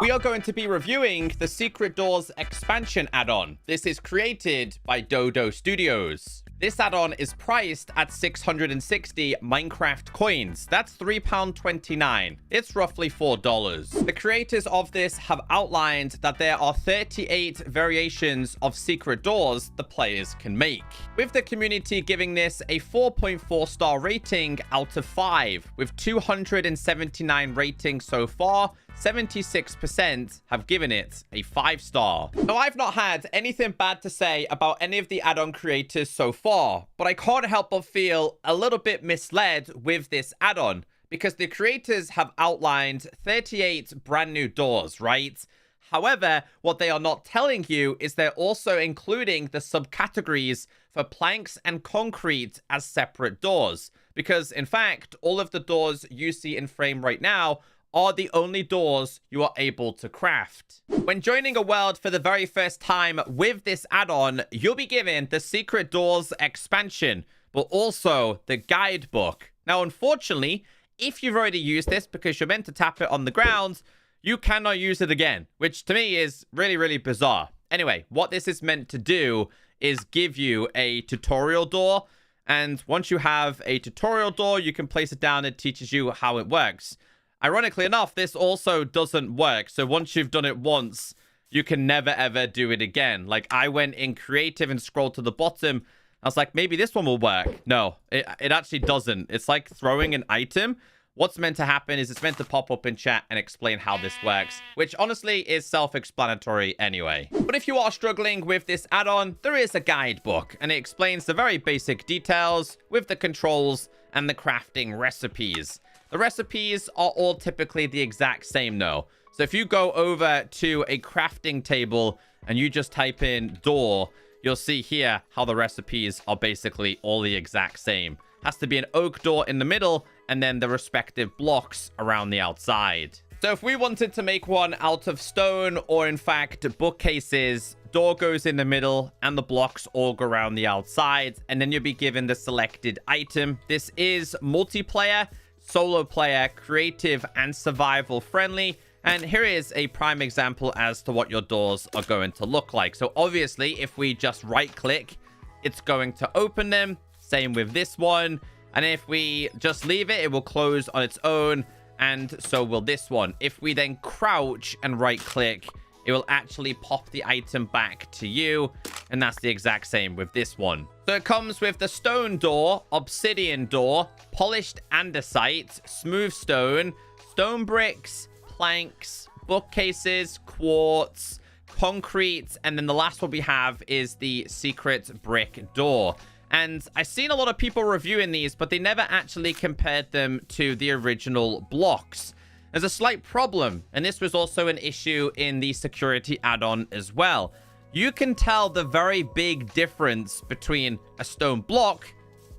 We are going to be reviewing the Secret Doors expansion add-on. This is created by Dodo Studios. This add-on is priced at 660 Minecraft coins. That's £3.29. It's roughly $4. The creators of this have outlined that there are 38 variations of secret doors the players can make, with the community giving this a 4.4 star rating out of 5, with 279 ratings so far. 76% have given it a 5-star. Now, I've not had anything bad to say about any of the add-on creators so far, but I can't help but feel a little bit misled with this add-on, because the creators have outlined 38 brand new doors, right? However, what they are not telling you is they're also including the subcategories for planks and concrete as separate doors, because in fact, all of the doors you see in frame right now are the only doors you are able to craft. When joining a world for the very first time with this add-on, you'll be given the Secret Doors expansion, but also the guidebook. Now, unfortunately, if you've already used this because you're meant to tap it on the ground, you cannot use it again, which to me is really, really bizarre. Anyway, what this is meant to do is give you a tutorial door, and once you have a tutorial door, you can place it down. It teaches you how it works. Ironically enough, this also doesn't work. So once you've done it once, you can never, ever do it again. Like, I went in creative and scrolled to the bottom. I was like, maybe this one will work. No, it actually doesn't. It's like throwing an item. What's meant to happen is it's meant to pop up in chat and explain how this works, which honestly is self-explanatory anyway. But if you are struggling with this add-on, there is a guidebook, and it explains the very basic details with the controls and the crafting recipes. The recipes are all typically the exact same though. So if you go over to a crafting table and you just type in door, you'll see here how the recipes are basically all the exact same. Has to be an oak door in the middle and then the respective blocks around the outside. So if we wanted to make one out of stone or in fact bookcases, door goes in the middle and the blocks all go around the outside, and then you'll be given the selected item. This is multiplayer, solo player, creative, and survival friendly. And here is a prime example as to what your doors are going to look like. So obviously, if we just right click, it's going to open them. Same with this one. And if we just leave it, it will close on its own. And so will this one. If we then crouch and right click, it will actually pop the item back to you. And that's the exact same with this one. So it comes with the stone door, obsidian door, polished andesite, smooth stone, stone bricks, planks, bookcases, quartz, concrete, and then the last one we have is the secret brick door. And I've seen a lot of people reviewing these, but they never actually compared them to the original blocks. There's a slight problem, and this was also an issue in the security add-on as well. You can tell the very big difference between a stone block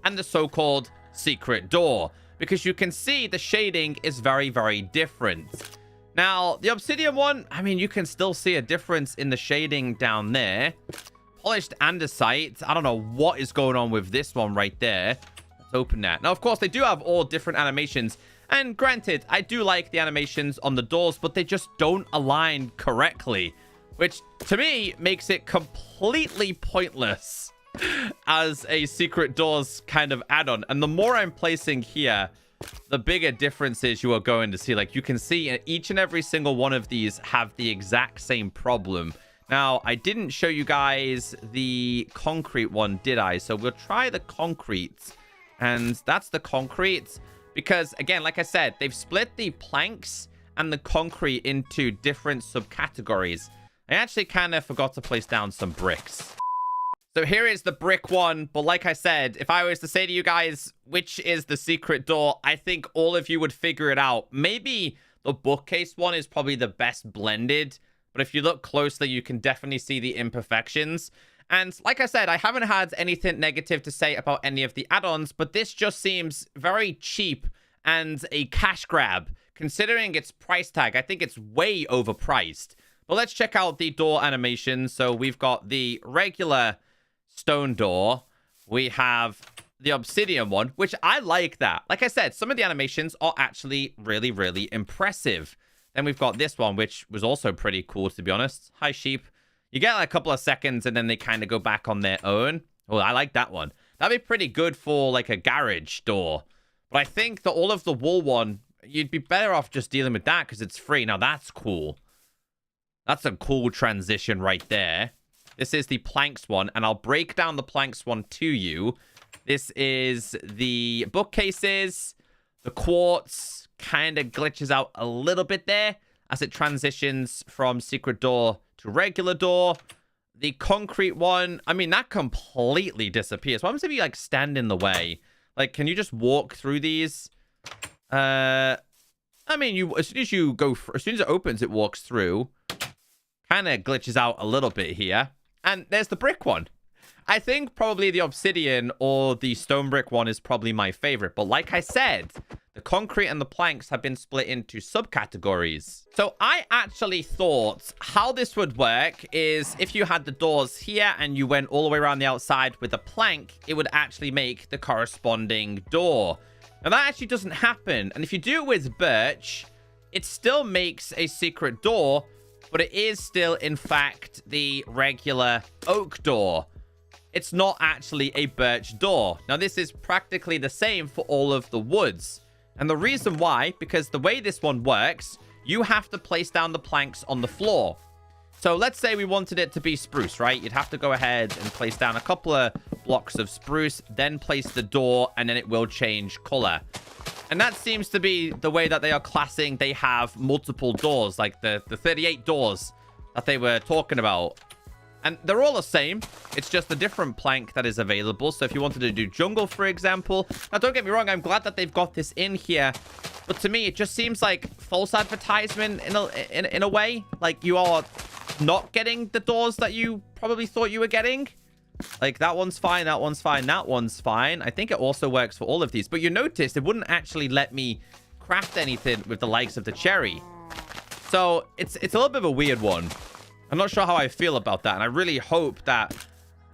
and the so-called secret door, because you can see the shading is very, very different. Now, the obsidian one, I mean, you can still see a difference in the shading down there. Polished andesite, I don't know what is going on with this one right there. Let's open that. Now, of course, they do have all different animations. And granted, I do like the animations on the doors, but they just don't align correctly, which to me makes it completely pointless as a secret doors kind of add-on. And the more I'm placing here, the bigger differences you are going to see. Like, you can see each and every single one of these have the exact same problem. Now, I didn't show you guys the concrete one, did I? So we'll try the concrete. And that's the concrete. Because, again, like I said, they've split the planks and the concrete into different subcategories. I actually kind of forgot to place down some bricks. So here is the brick one. But like I said, if I was to say to you guys, which is the secret door, I think all of you would figure it out. Maybe the bookcase one is probably the best blended. But if you look closely, you can definitely see the imperfections. And like I said, I haven't had anything negative to say about any of the add-ons, but this just seems very cheap and a cash grab. Considering its price tag, I think it's way overpriced. But let's check out the door animation. So we've got the regular stone door. We have the obsidian one, which I like that. Like I said, some of the animations are actually really, really impressive. Then we've got this one, which was also pretty cool, to be honest. Hi, sheep. You get like a couple of seconds, and then they kind of go back on their own. Oh, I like that one. That'd be pretty good for like a garage door. But I think that all of the wool one, you'd be better off just dealing with that because it's free. Now, that's cool. That's a cool transition right there. This is the planks one, and I'll break down the planks one to you. This is the bookcases. The quartz kind of glitches out a little bit there as it transitions from secret door to regular door. The concrete one, I mean, that completely disappears. What happens if you, like, stand in the way? Like, can you just walk through these? I mean, as soon as it opens, it walks through. Kind of glitches out a little bit here. And there's the brick one. I think probably the obsidian or the stone brick one is probably my favorite. But like I said, the concrete and the planks have been split into subcategories. So I actually thought how this would work is if you had the doors here and you went all the way around the outside with a plank, it would actually make the corresponding door. Now that actually doesn't happen. And if you do it with birch, it still makes a secret door, but it is still, in fact, the regular oak door. It's not actually a birch door. Now, this is practically the same for all of the woods. And the reason why, because the way this one works, you have to place down the planks on the floor. So let's say we wanted it to be spruce, right? You'd have to go ahead and place down a couple of blocks of spruce, then place the door, and then it will change color. And that seems to be the way that they are classing. They have multiple doors, like the 38 doors that they were talking about. And they're all the same. It's just a different plank that is available. So if you wanted to do jungle, for example. Now, don't get me wrong. I'm glad that they've got this in here. But to me, it just seems like false advertisement in a way. Like you are not getting the doors that you probably thought you were getting. Like that one's fine. That one's fine. That one's fine. I think it also works for all of these. But you notice it wouldn't actually let me craft anything with the likes of the cherry. So it's a little bit of a weird one. I'm not sure how I feel about that. And I really hope that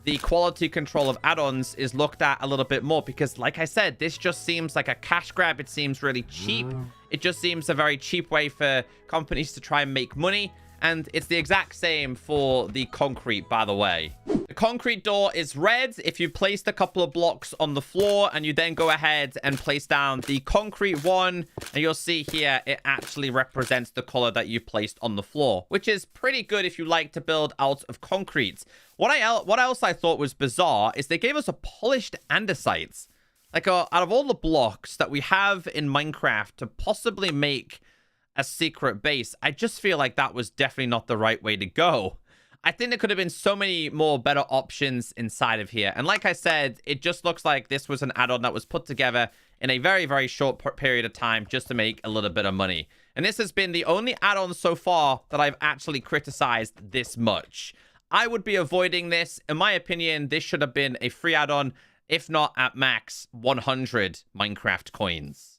the quality control of add-ons is looked at a little bit more. Because like I said, this just seems like a cash grab. It seems really cheap. It just seems a very cheap way for companies to try and make money. And it's the exact same for the concrete, by the way. The concrete door is red if you placed a couple of blocks on the floor and you then go ahead and place down the concrete one. And you'll see here, it actually represents the color that you've placed on the floor, which is pretty good if you like to build out of concrete. What else I thought was bizarre is they gave us a polished andesite. Like out of all the blocks that we have in Minecraft to possibly make a secret base, I just feel like that was definitely not the right way to go. I think there could have been so many more better options inside of here. And like I said, it just looks like this was an add-on that was put together in a very, very short period of time just to make a little bit of money. And this has been the only add-on so far that I've actually criticized this much. I would be avoiding this. In my opinion, this should have been a free add-on, if not at max 100 Minecraft coins.